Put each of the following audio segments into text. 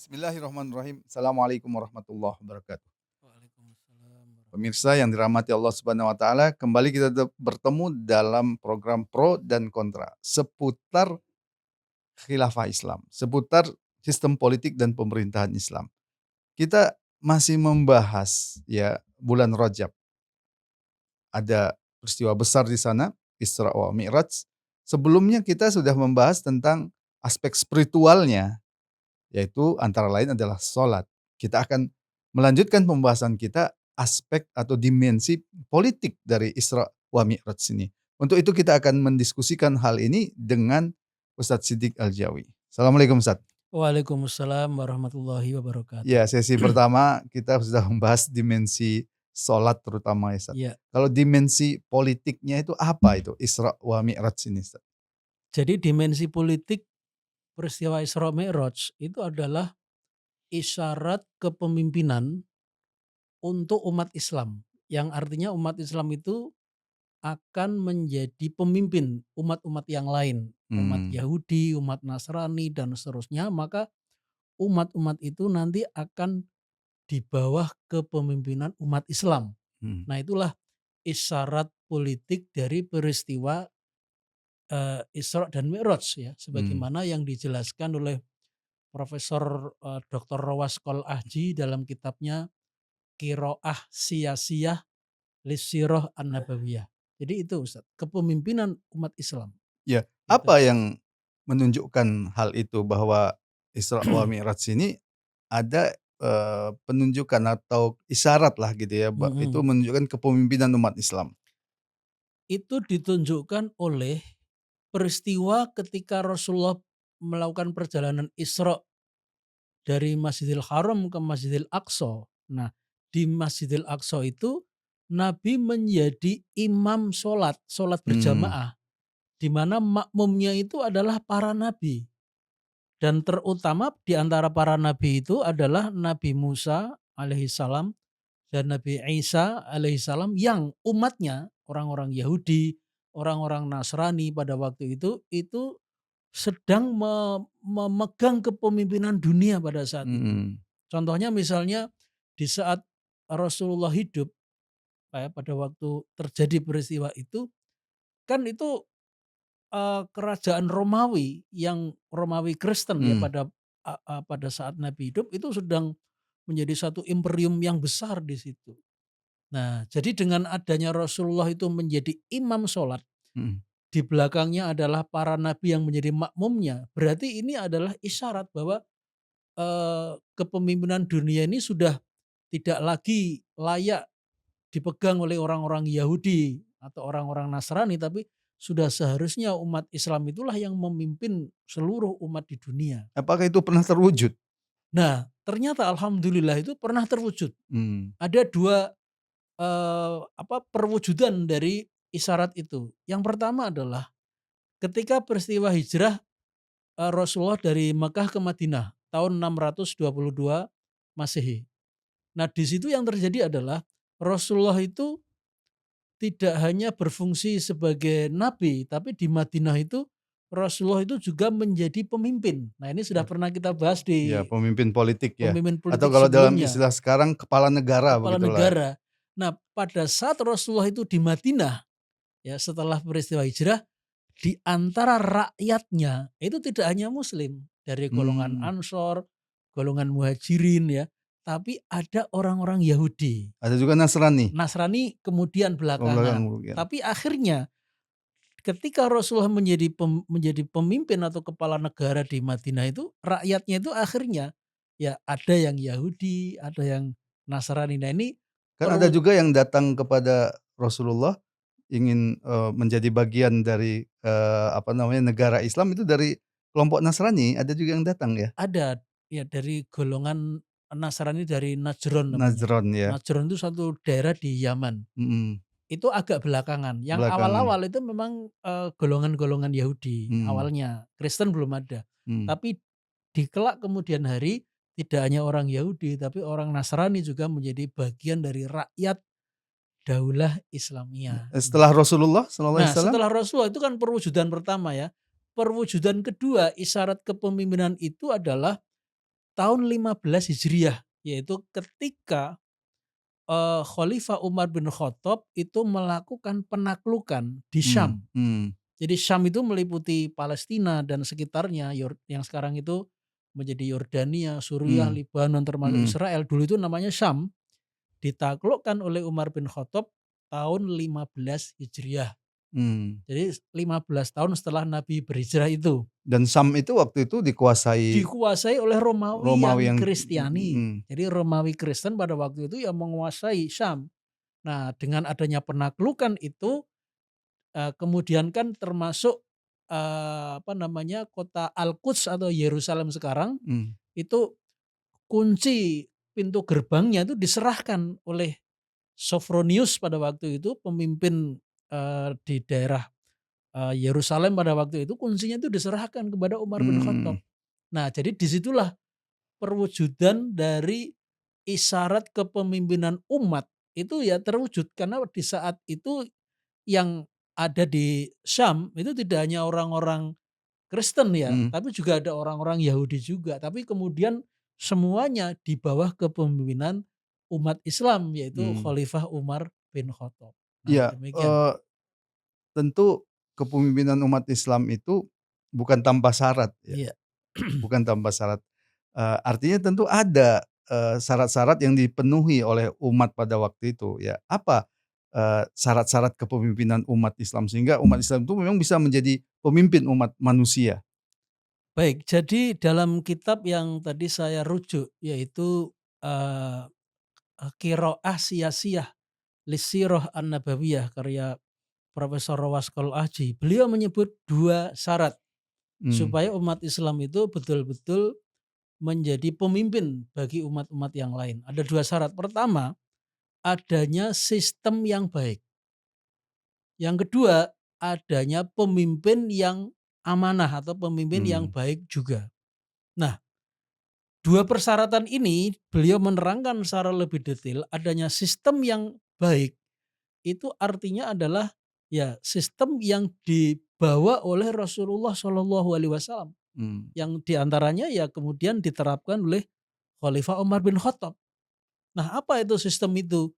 Bismillahirrahmanirrahim. Assalamualaikum warahmatullahi wabarakatuh. Waalaikumsalam Pemirsa warahmatullahi yang dirahmati Allah Subhanahu wa taala, kembali kita bertemu dalam program pro dan kontra seputar khilafah Islam, seputar sistem politik dan pemerintahan Islam. Kita masih membahas ya bulan Rajab. Ada peristiwa besar di sana, Isra wa Mi'raj. Sebelumnya kita sudah membahas tentang aspek spiritualnya, yaitu antara lain adalah sholat. Kita akan melanjutkan pembahasan kita aspek atau dimensi politik dari Isra wa Mi'raj ini. Untuk itu kita akan mendiskusikan hal ini dengan Ustadz Siddiq Aljawi. Assalamualaikum Ustadz. Waalaikumsalam warahmatullahi wabarakatuh. Ya, sesi pertama kita sudah membahas dimensi sholat terutama ya Ustadz. Ya, Kalau dimensi politiknya itu apa itu Isra wa Mi'raj ini Ustadz? jadi dimensi politik peristiwa Isra Mi'raj itu adalah isyarat kepemimpinan untuk umat Islam. Yang artinya umat Islam itu akan menjadi pemimpin umat-umat yang lain. Umat Hmm, Yahudi, umat Nasrani, dan seterusnya. Maka umat-umat itu nanti akan di bawah kepemimpinan umat Islam. hmm, Nah, itulah isyarat politik dari peristiwa Isra dan Mi'raj ya, hmm. sebagaimana yang dijelaskan oleh Profesor Dr. Rawas Kol Ahji dalam kitabnya Qiraah Siyasiyah Lisirah An-Nabawiyah. Jadi itu Ustaz, kepemimpinan umat Islam. Ya, Itu. apa yang menunjukkan hal itu bahwa Isra wa Mi'raj ini ada, penunjukan atau isyarat lah gitu ya, itu Mhm. menunjukkan kepemimpinan umat Islam? Itu ditunjukkan oleh peristiwa ketika Rasulullah melakukan perjalanan Isra dari Masjidil Haram ke Masjidil Aqsa. Nah, di Masjidil Aqsa itu Nabi menjadi imam sholat Mmm, berjamaah, di mana makmumnya itu adalah para nabi. Dan terutama di antara para nabi itu adalah Nabi Musa alaihissalam dan Nabi Isa alaihissalam yang umatnya, orang-orang Yahudi, orang-orang Nasrani pada waktu itu sedang memegang kepemimpinan dunia pada saat itu. mhm, Contohnya misalnya di saat Rasulullah hidup, pada waktu terjadi peristiwa itu, kan itu, kerajaan Romawi yang Romawi Kristen ya mmm, pada saat Nabi hidup itu sedang menjadi satu imperium yang besar di situ. Nah, jadi dengan adanya Rasulullah itu menjadi imam sholat, mhm. di belakangnya adalah para nabi yang menjadi makmumnya, berarti ini adalah isyarat bahwa kepemimpinan dunia ini sudah tidak lagi layak dipegang oleh orang-orang Yahudi atau orang-orang Nasrani, tapi sudah seharusnya umat Islam itulah yang memimpin seluruh umat di dunia. Apakah itu pernah terwujud? Nah, ternyata alhamdulillah itu pernah terwujud. Mmm, Ada 2 perwujudan dari isyarat itu. Yang pertama adalah ketika peristiwa hijrah, Rasulullah dari Mekah ke Madinah tahun 622 Masehi. Nah, di situ yang terjadi adalah Rasulullah itu tidak hanya berfungsi sebagai nabi, tapi di Madinah itu Rasulullah itu juga menjadi pemimpin. Nah, ini sudah pernah kita bahas ya di pemimpin politik ya, pemimpin atau politik kalau dalam sebelumnya, istilah sekarang kepala negara kepala begitulah. negara. Nah, pada saat Rasulullah itu di Madinah, ya setelah peristiwa hijrah, di antara rakyatnya itu tidak hanya muslim, dari golongan Mmm, Ansor, golongan Muhajirin ya, tapi ada orang-orang Yahudi. ada juga Nasrani? Nasrani kemudian Oh belakang belakangan. mungkin. Tapi akhirnya ketika Rasulullah menjadi pemimpin atau kepala negara di Madinah itu, rakyatnya itu akhirnya ya ada yang Yahudi, ada yang Nasrani. Nah, ini Kan ada perlu. juga yang datang kepada Rasulullah ingin, menjadi bagian dari, apa namanya, negara Islam itu dari kelompok Nasrani, ada juga yang datang ya? Ada, ya dari golongan Nasrani dari Najran namanya. Najran ya? Najran itu satu daerah di Yaman. Mhm, Itu agak belakangan. Yang belakangan. awal-awal itu memang, golongan-golongan Yahudi Mhm, awalnya, Kristen belum ada. mhm. Tapi di kelak kemudian hari, tidak hanya orang Yahudi, tapi orang Nasrani juga menjadi bagian dari rakyat Daulah Islamiyah, Setelah gitu. Rasulullah sallallahu alaihi Nah, wasallam? setelah Rasulullah itu kan perwujudan pertama ya. Perwujudan kedua isyarat kepemimpinan itu adalah tahun 15 Hijriah, yaitu ketika Khalifah Umar bin Khattab itu melakukan penaklukan di Mmm, Syam. mmm, Jadi Syam itu meliputi Palestina dan sekitarnya, yang sekarang itu menjadi Yordania, Suriah, mmm, Lebanon, termasuk mhm, Israel. Dulu itu namanya Syam, ditaklukkan oleh Umar bin Khattab tahun 15 Hijriah. mmm. Jadi 15 tahun setelah Nabi berhijrah itu. Dan Sam itu waktu itu dikuasai Dikuasai oleh Romawi Romawi yang yang Kristiani. mhm, Jadi Romawi Kristen pada waktu itu yang menguasai Syam. Nah, dengan adanya penaklukan itu, kemudian kan termasuk, apa namanya, kota Al-Quds atau Yerusalem sekarang, mmm, itu kunci pintu gerbangnya itu diserahkan oleh Sophronius pada waktu itu, pemimpin, di daerah, Yerusalem pada waktu itu, kuncinya itu diserahkan kepada Umar bin Khattab. mmm, Nah, jadi disitulah perwujudan dari isyarat kepemimpinan umat itu ya terwujud, karena di saat itu yang ada di Syam itu tidak hanya orang-orang Kristen ya, mhm, tapi juga ada orang-orang Yahudi juga, tapi kemudian semuanya di bawah kepemimpinan umat Islam, yaitu mmm. Khalifah Umar bin Khattab. Nah, Iya, demikian. tentu kepemimpinan umat Islam itu bukan tanpa syarat ya, Iya. bukan tanpa syarat. Artinya tentu ada, syarat-syarat yang dipenuhi oleh umat pada waktu itu ya. Apa, syarat-syarat kepemimpinan umat Islam sehingga umat Islam itu memang bisa menjadi pemimpin umat manusia? Baik, jadi dalam kitab yang tadi saya rujuk yaitu, eee, Qiraah Siyasiyah Lisirah An-Nabawiyah karya Profesor Rawaskol Aji. Beliau menyebut 2 syarat Mmm, supaya umat Islam itu betul-betul menjadi pemimpin bagi umat-umat yang lain. Ada 2 syarat. Pertama, adanya sistem yang baik. Yang kedua, adanya pemimpin yang amanah atau pemimpin yang mmm, baik juga. Nah, 2 persyaratan ini beliau menerangkan secara lebih detail adanya sistem yang baik. Itu artinya adalah, ya sistem yang dibawa oleh Rasulullah Shallallahu Alaihi Wasallam, mmm, yang diantaranya ya kemudian diterapkan oleh Khalifah Umar bin Khattab. Nah, apa itu sistem itu?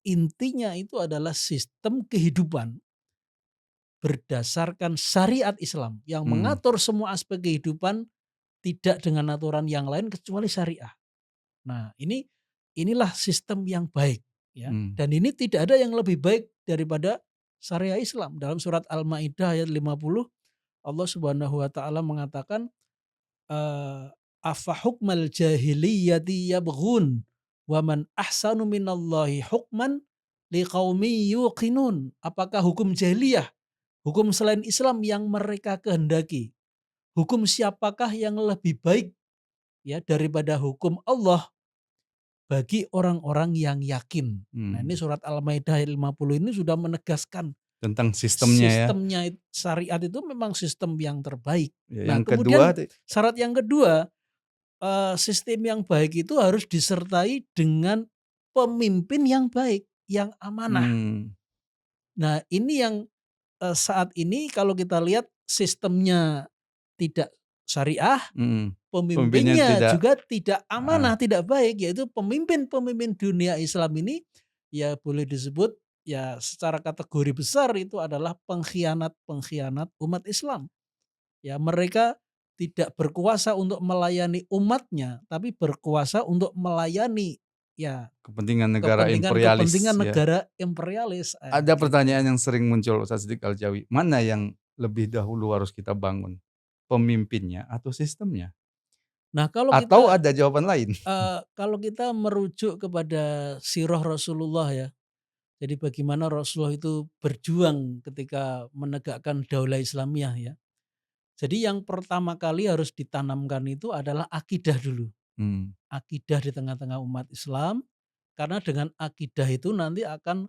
Intinya itu adalah sistem kehidupan berdasarkan syariat Islam yang mmm, mengatur semua aspek kehidupan tidak dengan aturan yang lain kecuali syariah. Nah, inilah sistem yang baik ya. mmm, Dan ini tidak ada yang lebih baik daripada syariah Islam. Dalam surat Al-Maidah ayat 50 Allah Subhanahu wa taala mengatakan, afa hukmal jahiliyati yabghun wa man ahsanu minallahi hukman liqaumi yuqinun. Apakah hukum jahiliyah, hukum selain Islam yang mereka kehendaki? Hukum siapakah yang lebih baik ya daripada hukum Allah bagi orang-orang yang yakin. Nah, ini mmm. surat Al-Maidah ayat 50 ini sudah menegaskan Tentang sistemnya ya. sistemnya syariat itu memang sistem yang terbaik. Ya Nah, yang kedua kemudian syarat yang kedua, sistem yang baik itu harus disertai dengan pemimpin yang baik, yang amanah. mmm, Nah, ini yang, saat ini kalau kita lihat sistemnya tidak syariah, mhm, pemimpinnya pemimpinnya tidak juga tidak heeh, amanah, tidak baik, yaitu pemimpin-pemimpin dunia Islam ini ya boleh disebut ya secara kategori besar itu adalah pengkhianat-pengkhianat umat Islam. Ya mereka tidak berkuasa untuk melayani umatnya, tapi berkuasa untuk melayani ya kepentingan negara kepentingan-kepentingan imperialis ya. negara imperialis, Ada gitu. pertanyaan yang sering muncul Ustaz Siddiq Al-Jawi, mana yang lebih dahulu harus kita bangun? Pemimpinnya atau sistemnya? Nah Atau ada jawaban lain? kalau kita merujuk kepada sirah Rasulullah ya, jadi bagaimana Rasulullah itu berjuang ketika menegakkan daulah Islamiyah ya. Jadi yang pertama kali harus ditanamkan itu adalah akidah dulu. Mmm, Akidah di tengah-tengah umat Islam, karena dengan akidah itu nanti akan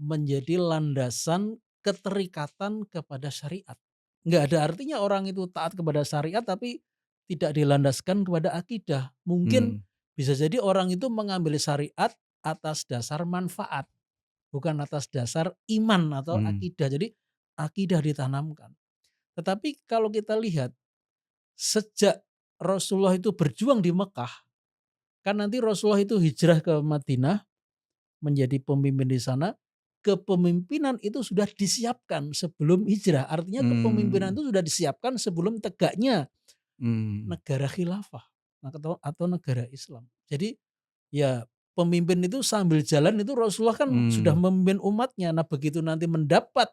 menjadi landasan keterikatan kepada syariat. Nggak ada artinya orang itu taat kepada syariat tapi tidak dilandaskan kepada akidah. Mungkin mmm, bisa jadi orang itu mengambil syariat atas dasar manfaat, bukan atas dasar iman atau mmm, akidah. Jadi akidah ditanamkan. Tetapi kalau kita lihat sejak Rasulullah itu berjuang di Mekah, Kan nanti Rasulullah itu hijrah ke Madinah menjadi pemimpin di sana, kepemimpinan itu sudah disiapkan sebelum hijrah. Artinya kepemimpinan Mmm, itu sudah disiapkan sebelum tegaknya mmm, negara khilafah atau negara Islam. Jadi ya pemimpin itu sambil jalan itu Rasulullah kan sudah mmm, memimpin umatnya. Nah begitu nanti mendapat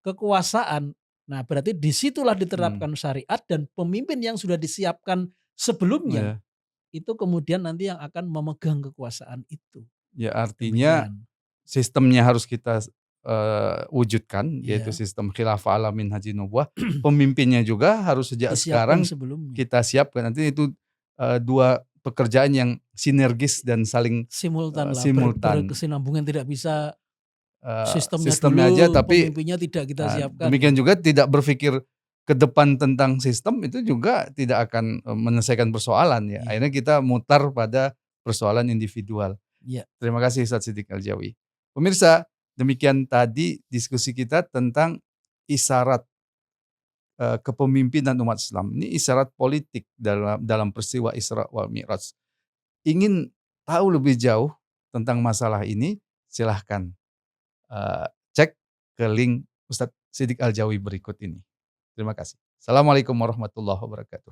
kekuasaan, nah berarti disitulah mmm, diterapkan syariat dan pemimpin yang sudah disiapkan sebelumnya, iya. itu kemudian nanti yang akan memegang kekuasaan itu, Ya artinya demikian. sistemnya harus kita, wujudkan, yaitu Iya, sistem khilafah ala minhajin nubuwah. Pemimpinnya juga harus sejak disiapkan sekarang sebelumnya, kita siapkan. Nanti itu, 2 pekerjaan yang sinergis dan saling, simultanlah simultan. berkesinambungan, tidak bisa sistemnya Sistemnya aja dulu, tapi, pemimpinnya tidak kita siapkan demikian gitu. juga tidak berpikir ke depan tentang sistem itu juga tidak akan, menyelesaikan persoalan ya. Iya, Akhirnya kita mutar pada persoalan individual. iya, Terima kasih Ustadz Siddiq Aljawi. Pemirsa, demikian tadi diskusi kita tentang isyarat, kepemimpinan umat Islam. Ini isyarat politik dalam peristiwa Isra wal Mi'raj. Ingin tahu lebih jauh tentang masalah ini, silahkan, cek ke link Ustadz Siddiq Aljawi berikut ini. Terima kasih. Assalamualaikum warahmatullahi wabarakatuh.